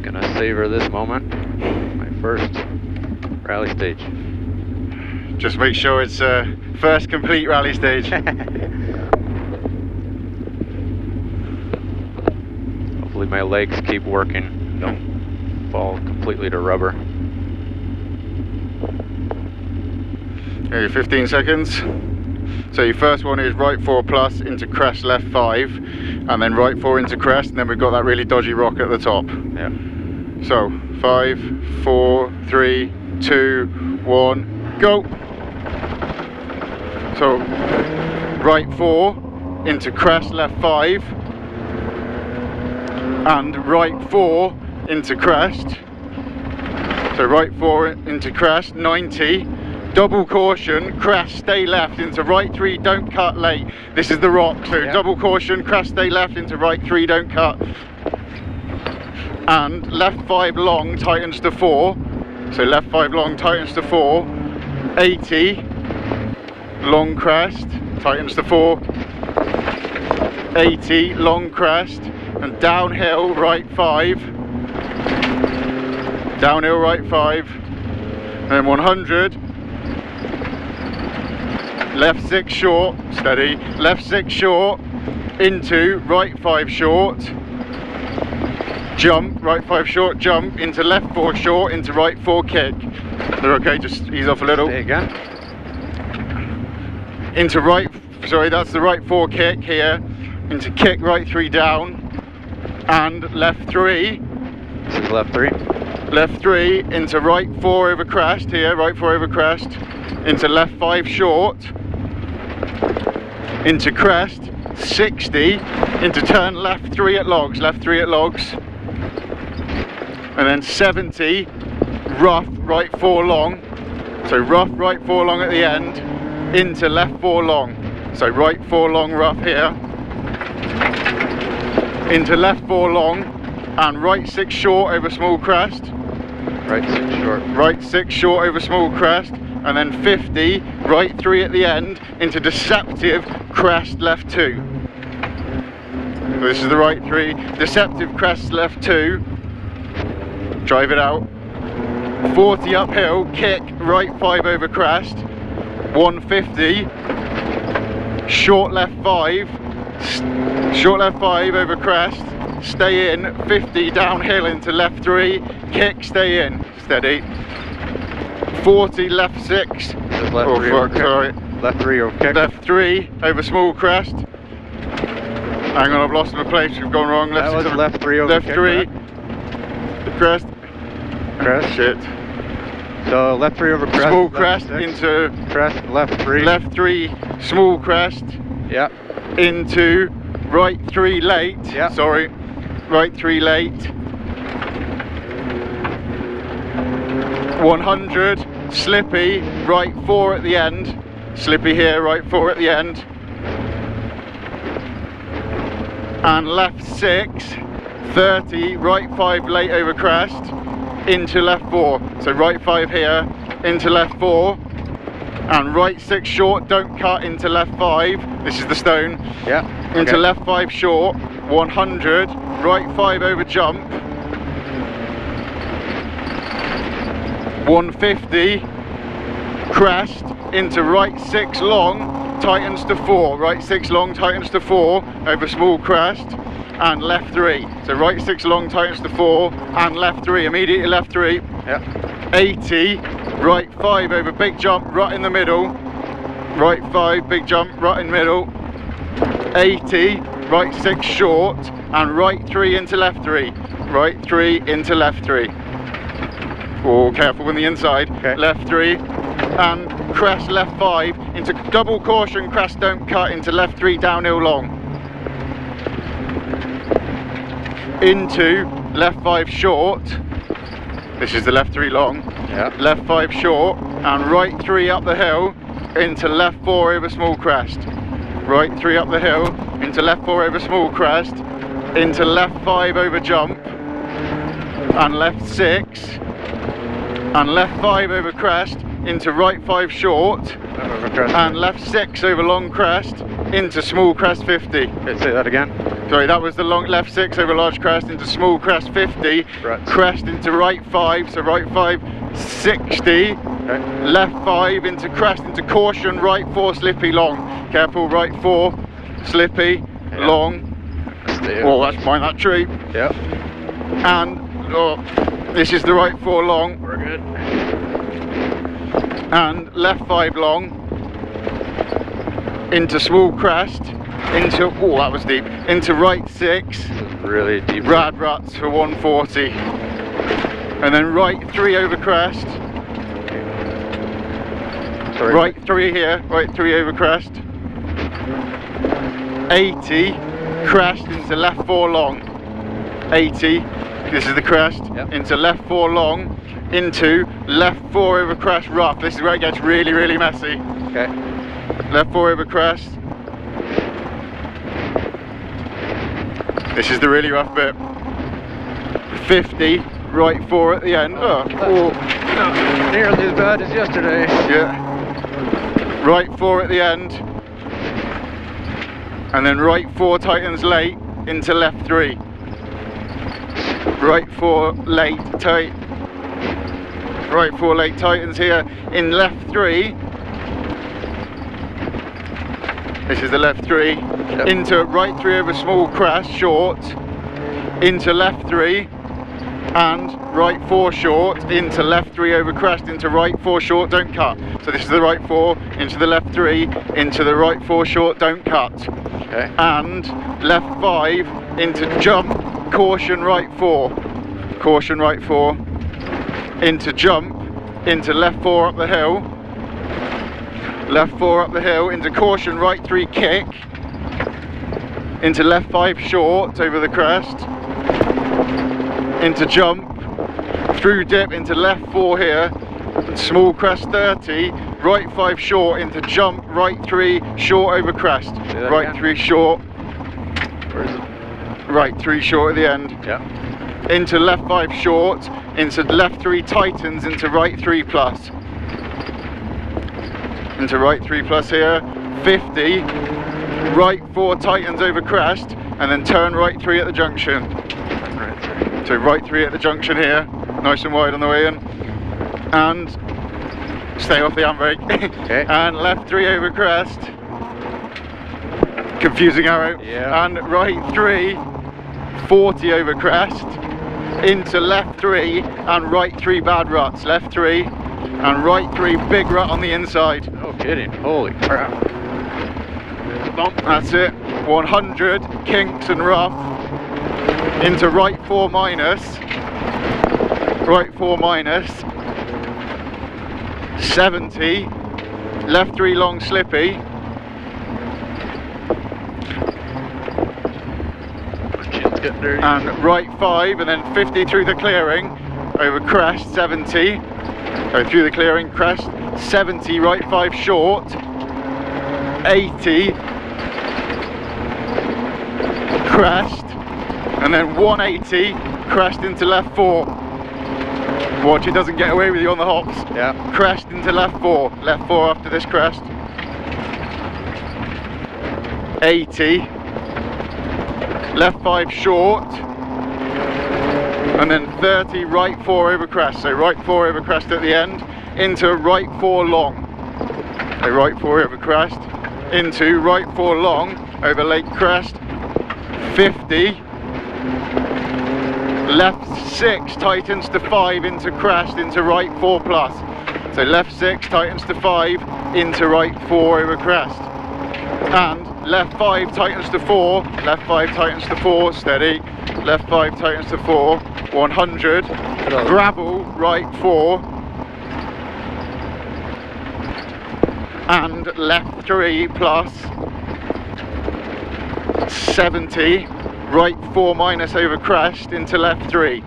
Just gonna savor this moment. My first rally stage. Just make sure it's first complete rally stage. Hopefully my legs keep working, don't fall completely to rubber. Okay, 15 seconds. So your first one is right 4 plus into crest left 5, and then right 4 into crest, and then we've got that really dodgy rock at the top. Yeah. So 5, 4, 3, 2, 1, go. So right 4 into crest left 5, and right 4 into crest. So right 4 into crest, 90. Double caution, crest, stay left into right 3, don't cut late. This is the rock, so yeah. Double caution, crest, stay left into right 3, don't cut. And left 5 long tightens to 4. So left 5 long tightens to 4. 80, long crest, tightens to 4. 80, long crest, and downhill right 5. Downhill right 5. And then 100. Left 6 short, steady, left 6 short, into right 5 short, jump, right 5 short, jump, into left 4 short, into right 4 kick. They're okay, just ease off a little. Stay again. Into right, sorry, that's the right 4 kick here, into kick right 3 down, and left 3. This is left 3. Left 3, into right 4 over crest here, right 4 over crest, into left 5 short, into crest, 60, into turn left 3 at logs, left 3 at logs, and then 70, rough right 4 long, so rough right 4 long at the end, into left 4 long, so right 4 long rough here, into left 4 long, and right 6 short over small crest, Right 6 short. Right 6 short over small crest, and then 50, right 3 at the end, into deceptive crest left 2. So this is the right 3, deceptive crest left 2, drive it out. 40 uphill, kick, right 5 over crest, 150, short left 5, short left 5 over crest, stay in, 50 downhill into left 3, kick, stay in, steady. 40 left 6, Left 3 over sorry. Left 3 over kick. Left 3 over small crest. Hang on, I've lost my place, we've gone wrong. That was left 3 over left kick. 3, the crest. Crest. Shit. So left 3 over crest. Small left crest 6. into Crest, left 3. left 3, small crest. Yeah. Into right 3 late. Yeah. Sorry. Right 3 late. 100, slippy, right 4 at the end. Slippy here, right 4 at the end. And left 6, 30, right 5 late over crest, into left 4. So right 5 here, into left 4. And right 6 short, don't cut, into left 5. This is the stone. Yeah. Into left 5 short, 100, right 5 over jump. 150, crest, into right 6 long, tightens to 4. Right 6 long, tightens to 4, over small crest, and left 3. So right 6 long, tightens to 4, and left 3, immediately left 3. Yeah. 80, right 5 over big jump, right in the middle. Right 5, big jump, right in middle. 80, right 6 short, and right 3 into left 3. Right 3 into left 3. Oh, careful on the inside. Okay. Left 3, and crest left 5, into double caution, crest don't cut, into left 3 downhill long. Into left 5 short. This is the left 3 long. Yeah. Left 5 short, and right 3 up the hill, into left 4 over small crest. Right 3 up the hill, into left 4 over small crest, into left 5 over jump, and left 6, and left 5 over crest, into right 5 short, Over crest. and left 6 over long crest, into small crest 50. Okay, say that again. Sorry, that was the long left 6 over large crest into small crest 50, Right. crest into right 5, so right 5 60, Okay. left 5 into crest into caution, right 4 slippy long. Careful, right 4 slippy Yeah. long. Stay Oh, up. that's behind that tree. Yep. And oh, this is the right 4 long. We're good. And left 5 long into small crest into, oh that was deep, into right 6 Really deep. rad ruts for 140, and then right 3 over crest, Sorry. right 3 here, right 3 over crest, 80 crest into left 4 long, 80, this is the crest, Yep. into left 4 long, into left 4 over crest rough. This is where it gets really, really messy. Okay. Left 4 over crest. This is the really rough bit. 50, right 4 at the end. Oh, oh. Not nearly as bad as yesterday. Yeah. Right 4 at the end. And then right 4 tightens late into left 3. Right 4 late tight. Right 4 late tightens here in left 3. This is the left 3. Yep. Into right 3 over small crest short. Into left 3. And right 4 short into left 3 over crest into right 4 short, don't cut. So this is the right 4 into the left 3 into the right 4 short, don't cut. Okay. And left 5 into jump, caution right 4. Caution right 4 into jump into left 4 up the hill. Left 4 up the hill into caution right 3 kick into left 5 short over the crest into jump through dip into left 4 here, small crest 30, right 5 short into jump right 3 short over crest, right again. 3 short, Where is it? right 3 short at the end, Yeah. into left 5 short, into left 3 tightens into right 3 plus, into right 3 plus here, 50, right 4 tightens over crest, and then turn right 3 at the junction. Right. So right 3 at the junction here, nice and wide on the way in, and stay off the handbrake. Okay. And left 3 over crest, confusing arrow, Yeah. and right 3, 40 over crest, into left 3 and right 3 bad ruts, left 3 and right 3 big rut on the inside. No kidding. Holy crap. There's a bump. That's it, 100 kinks and rough into right 4 minus, right 4 minus, 70, left 3 long slippy, Chin's getting dirty. and right 5 and then 50 through the clearing over crest 70, so through the clearing crest 70, right 5 short, 80 crest, and then 180 crest into left 4. Watch, it doesn't get away with you on the hops. Yeah. Crest into left 4 after this crest, 80, left 5 short, and then 30 right 4 over crest, so right 4 over crest at the end, into right 4 long, so right 4 over crest, into right 4 long over lake crest, 50, left 6 tightens to 5 into crest into right 4 plus, so left 6 tightens to 5 into right 4 over crest, and left 5 tightens to 4, left 5 tightens to 4, steady, left 5 tightens to 4, 100, gravel right 4, and left 3 plus, 70, right 4 minus over crest into left 3,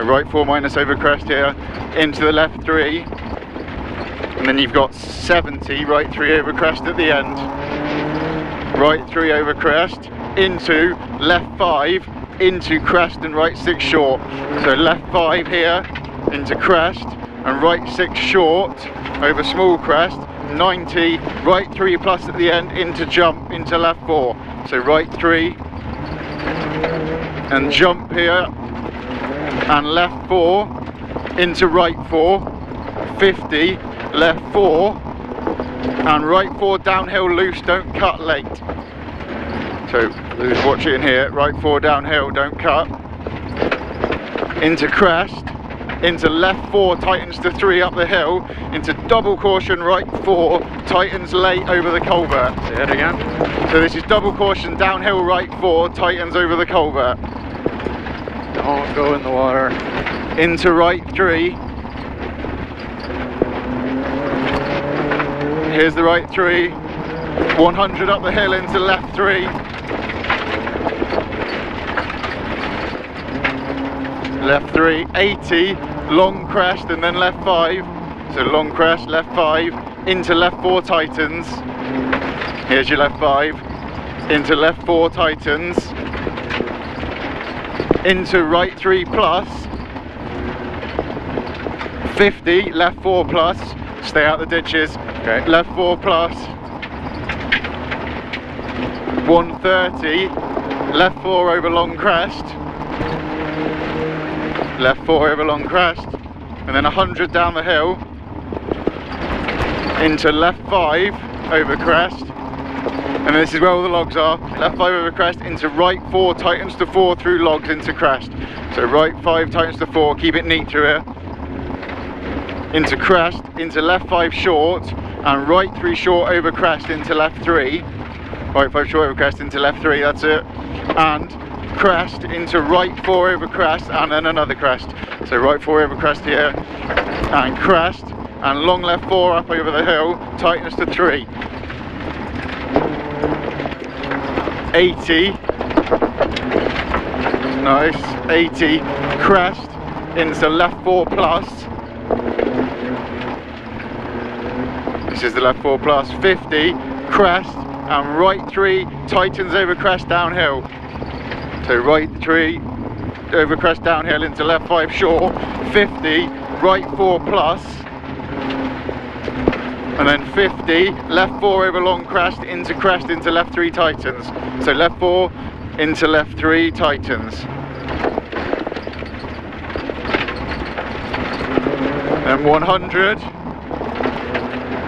right 4 minus over crest here into the left 3, and then you've got 70, right 3 over crest at the end, right 3 over crest into left 5 into crest and right 6 short, so left 5 here into crest and right 6 short over small crest, 90, right 3 plus at the end into jump into left 4, so right 3 and jump here, and left 4 into right 4, 50, left 4, and right 4 downhill loose, don't cut late. So just watch it in here, right 4 downhill, don't cut, into crest, into left 4, tightens to 3 up the hill, into double caution right 4, tightens late over the culvert. Say that again. So this is double caution downhill right 4, tightens over the culvert. Don't go in the water. Into right 3. Here's the right 3. 100 up the hill into left 3. Left 3, 80, long crest and then left 5. So long crest, left 5, into left 4 tightens. Here's your left 5. Into left 4 tightens. Into right 3 plus. 50, left 4 plus. Stay out the ditches. Okay. Left 4 plus. 130, left 4 over long crest. Left 4 over long crest, and then 100 down the hill, into left 5 over crest, and this is where all the logs are. Left 5 over crest, into right 4, tightens to 4 through logs into crest. So right 5 tightens to 4, keep it neat through here. Into crest, into left 5 short, and right 3 short over crest into left 3. Right 5 short over crest into left 3, that's it. And crest into right 4 over crest, and then another crest. So right 4 over crest here, and crest, and long left 4 up over the hill, tightens to 3. 80, nice, 80, crest, into left 4 plus. This is the left 4 plus, 50, crest, and right 3, tightens over crest downhill. So right 3 over crest downhill into left 5 short, 50, right 4 plus, and then 50, left 4 over long crest into left 3 tightens. So left 4 into left 3 tightens. Then 100,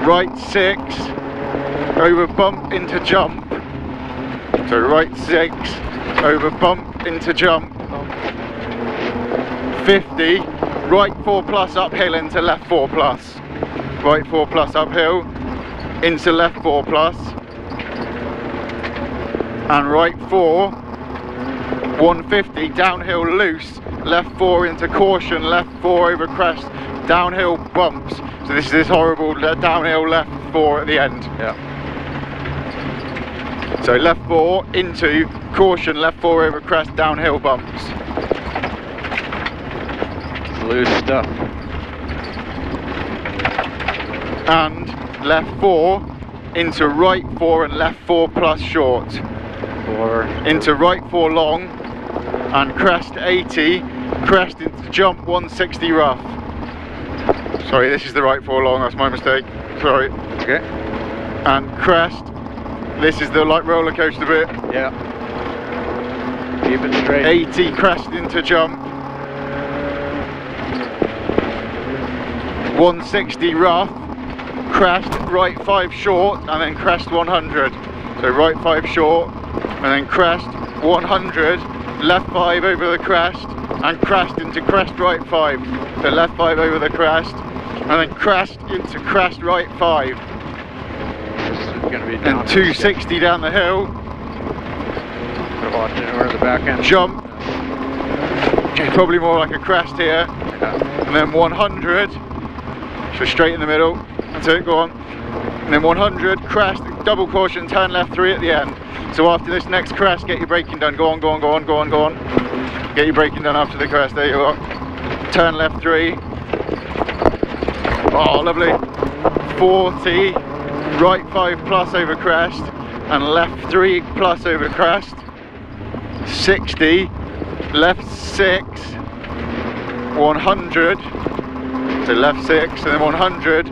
right 6, over bump into jump. So right 6, over bump into jump. 50, right 4 plus uphill into left 4 plus. Right 4 plus uphill into left 4 plus. And right 4, 150 downhill loose, left 4 into caution, left 4 over crest, downhill bumps. So this is this horrible downhill left 4 at the end. Yeah. So left 4 into caution, left 4 over crest, downhill bumps. Loose stuff. And left 4 into right 4 and left 4 plus short. 4. Into right 4 long and crest 80, crest into jump 160 rough. Sorry, this is the right 4 long, that's my mistake. Sorry. Okay. And crest, this is the light roller coaster bit. Yeah. Keep it straight. 80, crest into jump. 160 rough, crest, right 5 short, and then crest 100. So right 5 short, and then crest 100, left 5 over the crest, and crest into crest right 5. So left 5 over the crest, and then crest into crest right 5. This is going to be down. And 260 down the hill. We're watching over the back end. Jump. Probably more like a crest here. Yeah. And then 100. So straight in the middle. That's it, go on. And then 100, crest, double caution, turn left 3 at the end. So after this next crest, get your braking done. Go on, go on, go on, go on, go on. Get your braking done after the crest, there you are. Turn left 3. Oh, lovely. 40, right 5 plus over crest, and left 3 plus over crest. 60, left 6, 100. So left 6 and then 100,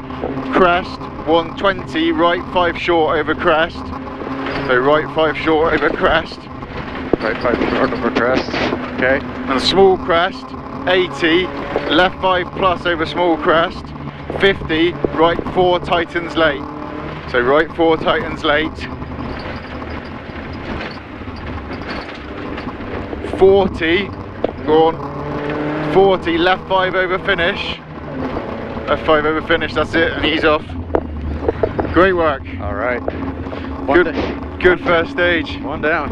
crest, 120, right 5 short over crest. So right 5 short over crest. right 5 short over crest. Okay. And a small crest, 80, left 5 plus over small crest, 50, right 4 tightens late. So right 4 tightens late. 40, go on, 40, left 5 over finish. Left 5 over finish, that's it, and ease off. Great work. All right. Good first stage. One down.